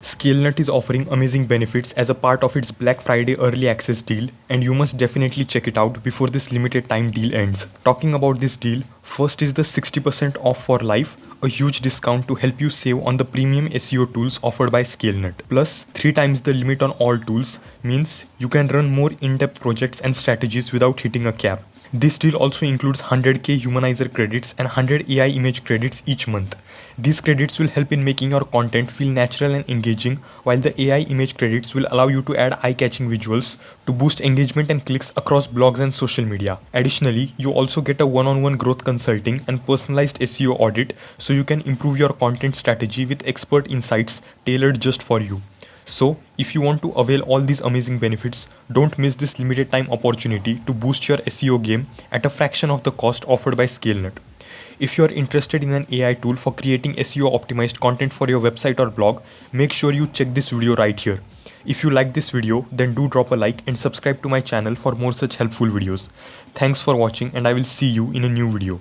Scalenut is offering amazing benefits as a part of its Black Friday early access deal, and you must definitely check it out before this limited time deal ends. Talking about this deal, first is the 60% off for life, a huge discount to help you save on the premium SEO tools offered by Scalenut. Plus, 3 times the limit on all tools means you can run more in-depth projects and strategies without hitting a cap. This deal also includes 100k humanizer credits and 100 AI image credits each month. These credits will help in making your content feel natural and engaging, while the AI image credits will allow you to add eye-catching visuals to boost engagement and clicks across blogs and social media. Additionally, you also get a one-on-one growth consulting and personalized SEO audit so you can improve your content strategy with expert insights tailored just for you. So, if you want to avail all these amazing benefits, don't miss this limited time opportunity to boost your SEO game at a fraction of the cost offered by Scalenut. If you are interested in an AI tool for creating SEO optimized content for your website or blog, make sure you check this video right here. If you like this video, then do drop a like and subscribe to my channel for more such helpful videos. Thanks for watching, and I will see you in a new video.